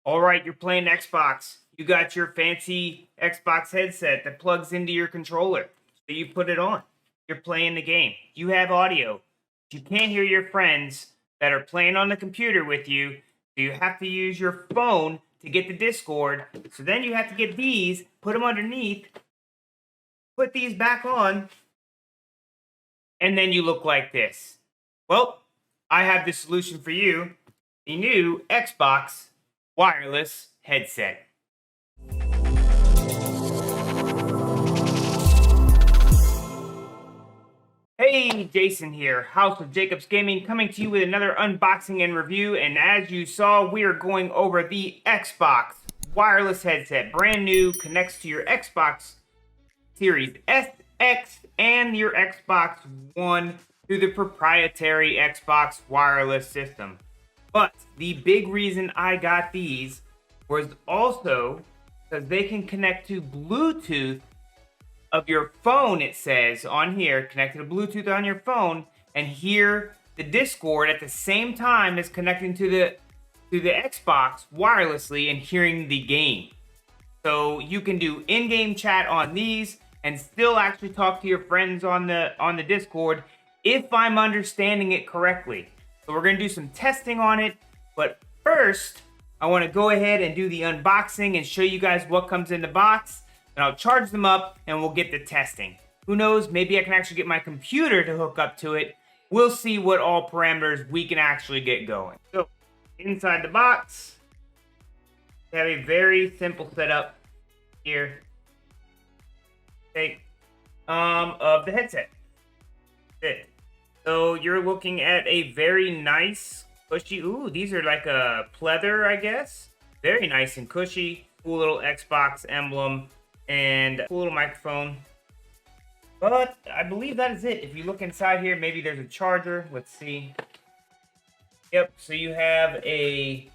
All right, you're playing Xbox. You got your fancy Xbox headset that plugs into your controller. So you put it on. You're playing the game. You have audio. You can't hear your friends that are playing on the computer with you. So you have to use your phone to get the Discord. So then you have to get these, put them underneath, put these back on, and then you look like this. Well, I have the solution for you, the new Xbox wireless headset. Hey, Jason here, House of Jacobs Gaming, coming to you with another unboxing and review. And as you saw, we are going over the Xbox wireless headset. Brand new, connects to your Xbox Series S, X, and your Xbox One through the proprietary Xbox wireless system. But the big reason I got these was also because they can connect to Bluetooth of your phone. It says on here, connected to Bluetooth on your phone, and hear the Discord at the same time as connecting to the Xbox wirelessly and hearing the game. So you can do in-game chat on these and still actually talk to your friends on the Discord if I'm understanding it correctly. So we're gonna do some testing on it, but first I want to go ahead and do the unboxing and show you guys what comes in the box. And I'll charge them up and we'll get the testing. Who knows, maybe I can actually get my computer to hook up to it. We'll see what all parameters we can actually get going. So inside the box, we have a very simple setup here. Okay, of the headset. That's it. So you're looking at a very nice, cushy, ooh, these are like a pleather, I guess. Very nice and cushy. Cool little Xbox emblem and a cool little microphone. But I believe that is it. If you look inside here, maybe there's a charger. Let's see. Yep, so you have a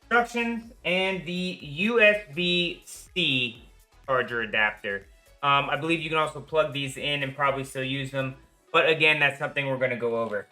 instructions and the USB-C charger adapter. I believe you can also plug these in and probably still use them. But again, that's something we're going to go over.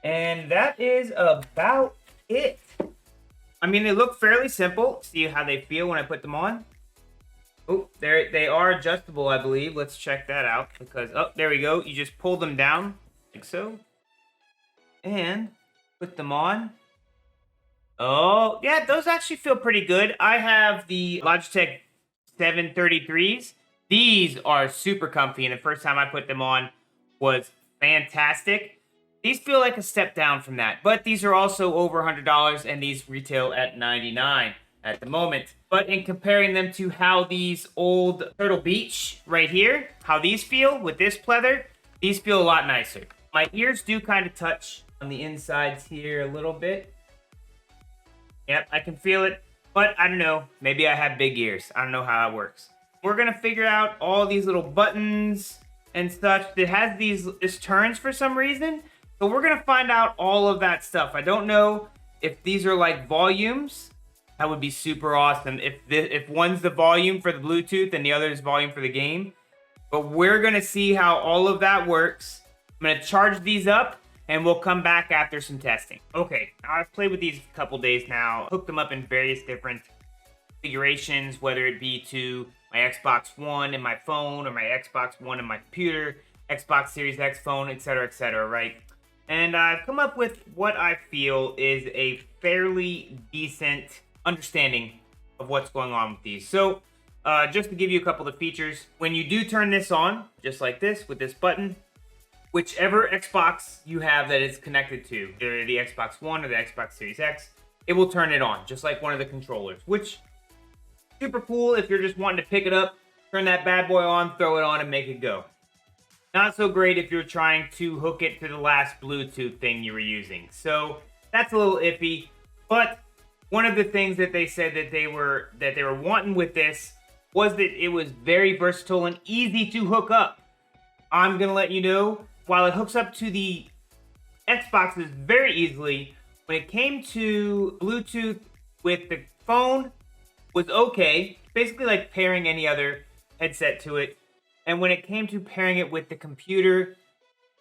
And that is about it. I mean, they look fairly simple. See how they feel when I put them on. Oh, they are adjustable, I believe. Let's check that out because, oh, there we go. You just pull them down like so. And put them on. Oh, yeah, those actually feel pretty good. I have the Logitech 733s. These are super comfy, and the first time I put them on was fantastic. These feel like a step down from that, but these are also over $100, and these retail at $99 at the moment. But in comparing them to how these old Turtle Beach right here, how these feel with this pleather, these feel a lot nicer. My ears do kind of touch on the insides here a little bit. Yep, I can feel it, but I don't know. Maybe I have big ears. I don't know how it works. We're gonna figure out all these little buttons and such. It has this turns for some reason. So we're gonna find out all of that stuff. I don't know if these are like volumes. That would be super awesome if one's the volume for the Bluetooth and the other is volume for the game. But we're gonna see how all of that works. I'm gonna charge these up and we'll come back after some testing. Okay, I've played with these a couple days now. Hooked them up in various different configurations, whether it be to my Xbox One and my phone, or my Xbox One and my computer, Xbox Series X phone, etc., right? And I've come up with what I feel is a fairly decent understanding of what's going on with these. So, just to give you a couple of features, when you do turn this on, just like this, with this button, whichever Xbox you have that is connected to, either the Xbox One or the Xbox Series X, it will turn it on, just like one of the controllers, which super cool if you're just wanting to pick it up, turn that bad boy on, throw it on, and make it go. Not so great if you're trying to hook it to the last Bluetooth thing you were using. So that's a little iffy. But one of the things that they said that they were wanting with this was that it was very versatile and easy to hook up. I'm gonna let you know, while it hooks up to the Xboxes very easily, when it came to Bluetooth with the phone, was okay, basically like pairing any other headset to it. And when it came to pairing it with the computer,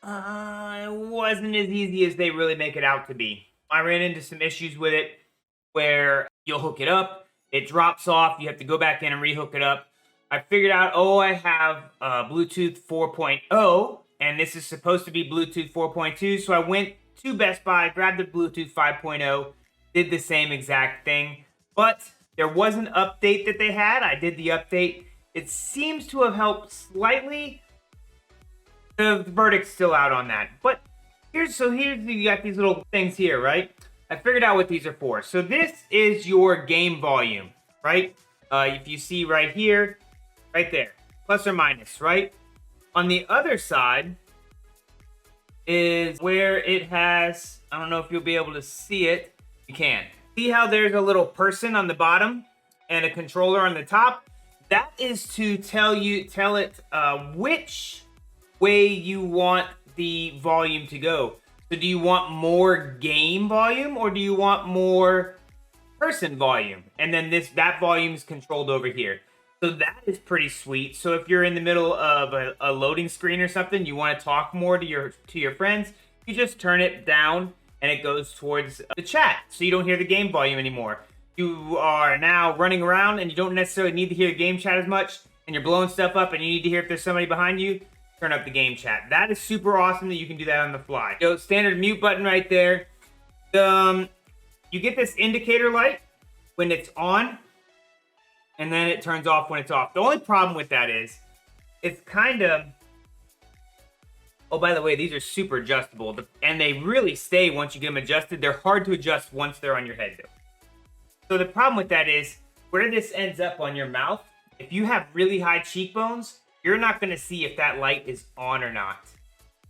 it wasn't as easy as they really make it out to be. I ran into some issues with it. where you'll hook it up, it drops off, you have to go back in and rehook it up. I figured out, I have Bluetooth 4.0, and this is supposed to be Bluetooth 4.2, so I went to Best Buy, grabbed the Bluetooth 5.0, did the same exact thing, but there was an update that they had. I did the update. It seems to have helped slightly. The verdict's still out on that, but here's you got these little things here, right? I figured out what these are for. So this is your game volume, right? If you see right here, right there, plus or minus, right? On the other side is where it has, I don't know if you'll be able to see it. You can. See how there's a little person on the bottom and a controller on the top? That is to tell it which way you want the volume to go. So do you want more game volume or do you want more person volume? And then that volume is controlled over here. So that is pretty sweet. So if you're in the middle of a loading screen or something, you want to talk more to your friends, you just turn it down and it goes towards the chat. So you don't hear the game volume anymore. You are now running around and you don't necessarily need to hear the game chat as much, and you're blowing stuff up and you need to hear if there's somebody behind you, turn up the game chat. That is super awesome that you can do that on the fly. So standard mute button right there. You get this indicator light when it's on, and then it turns off when it's off. The only problem with that is, it's kind of, oh, by the way, these are super adjustable, and they really stay once you get them adjusted. They're hard to adjust once they're on your head, though. So the problem with that is, where this ends up on your mouth, if you have really high cheekbones, you're not going to see if that light is on or not.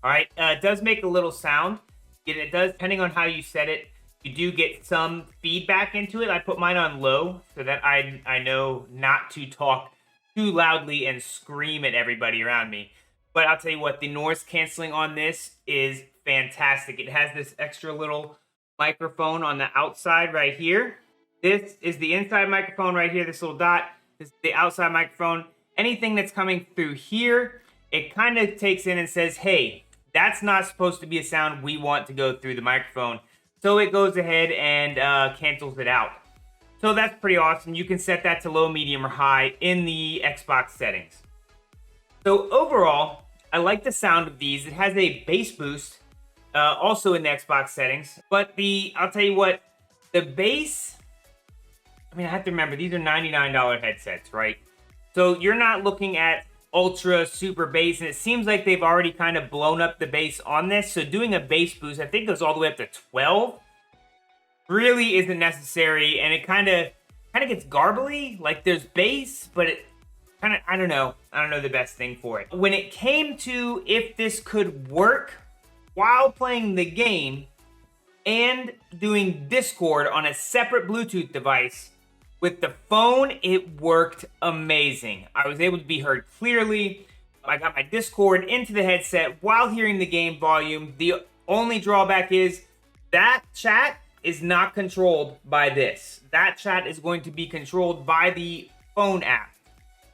All right, it does make a little sound. It does, depending on how you set it, you do get some feedback into it. I put mine on low so that I know not to talk too loudly and scream at everybody around me. But I'll tell you what, the noise canceling on this is fantastic. It has this extra little microphone on the outside right here. This is the inside microphone right here, this little dot. This is the outside microphone. Anything that's coming through here, it kind of takes in and says, hey, that's not supposed to be a sound we want to go through the microphone. So it goes ahead and cancels it out. So that's pretty awesome. You can set that to low, medium, or high in the Xbox settings. So overall, I like the sound of these. It has a bass boost also in the Xbox settings. But I'll tell you what, the bass, I mean, I have to remember, these are $99 headsets, right? So you're not looking at ultra super bass, and it seems like they've already kind of blown up the bass on this. So doing a bass boost, I think goes all the way up to 12, really isn't necessary, and it kind of gets garbly. Like there's bass, but it kind of, I don't know the best thing for it. When it came to if this could work while playing the game and doing Discord on a separate Bluetooth device, with the phone, it worked amazing. I was able to be heard clearly. I got my Discord into the headset while hearing the game volume. The only drawback is that chat is not controlled by this. That chat is going to be controlled by the phone app.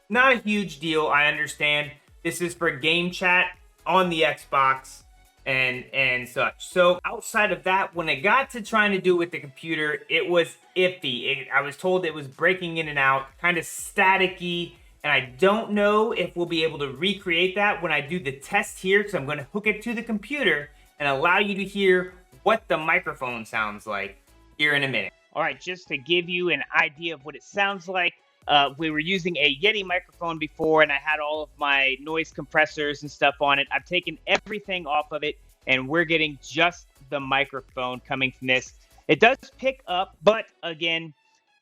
Not a huge deal, I understand. This is for game chat on the Xbox and such. So outside of that, when I got to trying to do it with the computer, it was iffy. I was told it was breaking in and out, kind of staticky, and I don't know if we'll be able to recreate that when I do the test here, because I'm going to hook it to the computer and allow you to hear what the microphone sounds like here in a minute. All right, just to give you an idea of what it sounds like, we were using a Yeti microphone before, and I had all of my noise compressors and stuff on it. I've taken everything off of it, and we're getting just the microphone coming from this. It does pick up, but again,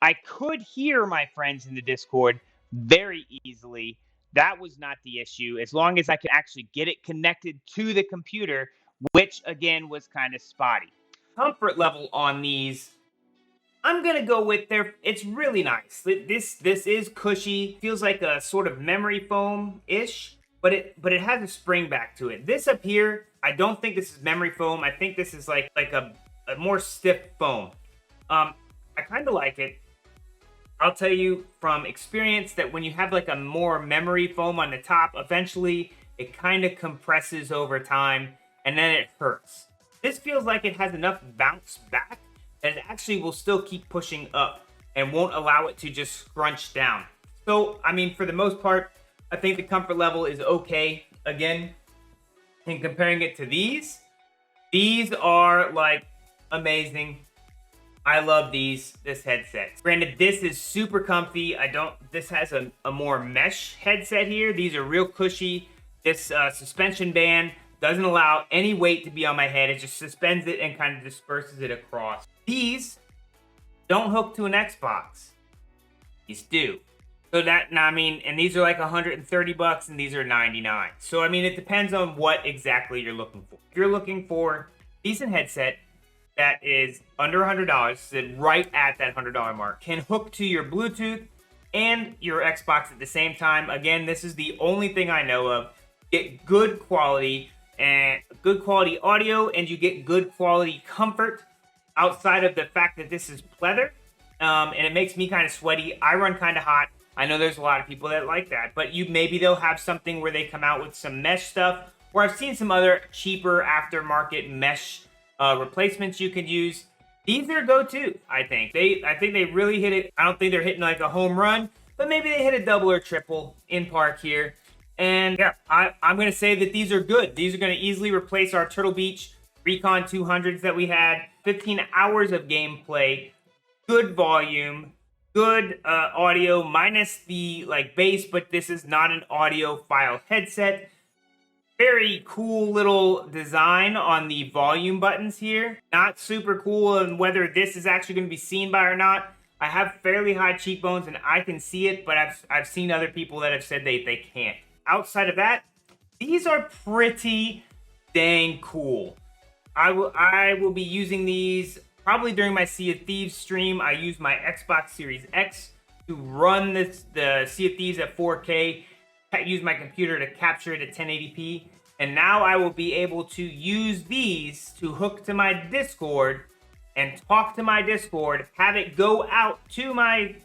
I could hear my friends in the Discord very easily. That was not the issue, as long as I could actually get it connected to the computer, which again was kind of spotty. Comfort level on these, I'm gonna go with it's really nice. This is cushy, feels like a sort of memory foam-ish, but it has a spring back to it. This up here, I don't think this is memory foam. I think this is like a more stiff foam. I kind of like it. I'll tell you from experience that when you have like a more memory foam on the top, eventually it kind of compresses over time and then it hurts. This feels like it has enough bounce back and it actually will still keep pushing up and won't allow it to just scrunch down. So, I mean, for the most part, I think the comfort level is okay. Again, in comparing it to these are like amazing. I love this headset. Granted, this is super comfy. This has a more mesh headset here. These are real cushy. This suspension band doesn't allow any weight to be on my head. It just suspends it and kind of disperses it across. These don't hook to an Xbox. These do. So I mean, and these are like 130 bucks and these are 99. So I mean, it depends on what exactly you're looking for. If you're looking for a decent headset that is under $100, right at that $100 mark, can hook to your Bluetooth and your Xbox at the same time. Again, this is the only thing I know of. Get good quality audio, and you get good quality comfort outside of the fact that this is pleather. And it makes me kind of sweaty. I run kind of hot. I know there's a lot of people that like that, but maybe they'll have something where they come out with some mesh stuff, or I've seen some other cheaper aftermarket mesh replacements you could use. These are go-to, I think. I think they really hit it. I don't think they're hitting like a home run, but maybe they hit a double or triple in park here. And yeah, I'm going to say that these are good. These are going to easily replace our Turtle Beach Recon 200s that we had. 15 hours of gameplay, good volume, good audio, minus the like bass, but this is not an audiophile headset. Very cool little design on the volume buttons here. Not super cool on whether this is actually going to be seen by or not. I have fairly high cheekbones and I can see it, but I've seen other people that have said they can't. Outside of that, these are pretty dang cool. I will be using these probably during my Sea of Thieves stream. I use my Xbox Series X to run the Sea of Thieves at 4K. Use my computer to capture it at 1080p, and now I will be able to use these to hook to my Discord and talk to my Discord, have it go out to my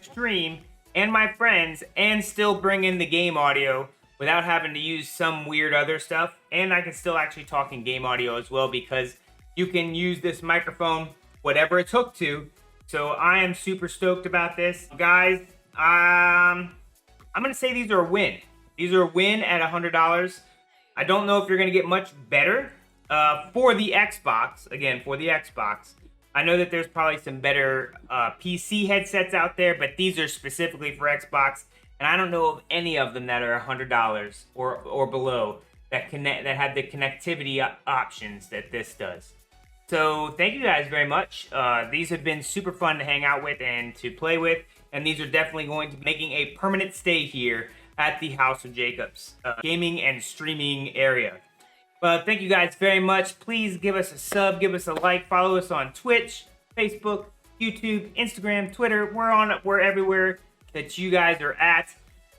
stream and my friends, and still bring in the game audio without having to use some weird other stuff. And I can still actually talk in game audio as well, because you can use this microphone whatever it's hooked to. So I am super stoked about this, guys. I'm going to say these are a win. These are a win at $100. I don't know if you're going to get much better for the Xbox. Again, for the Xbox. I know that there's probably some better PC headsets out there, but these are specifically for Xbox. And I don't know of any of them that are $100 or below that have the connectivity options that this does. So thank you guys very much. These have been super fun to hang out with and to play with. And these are definitely going to be making a permanent stay here at the House of Jacobs gaming and streaming area. But thank you guys very much. Please give us a sub, give us a like, follow us on Twitch, Facebook, YouTube, Instagram, Twitter. We're everywhere that you guys are at.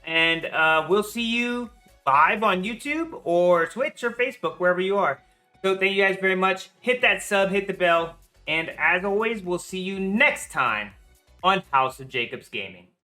And we'll see you live on YouTube or Twitch or Facebook, wherever you are. So thank you guys very much. Hit that sub, hit the bell. And as always, we'll see you next time on House of Jacobs Gaming.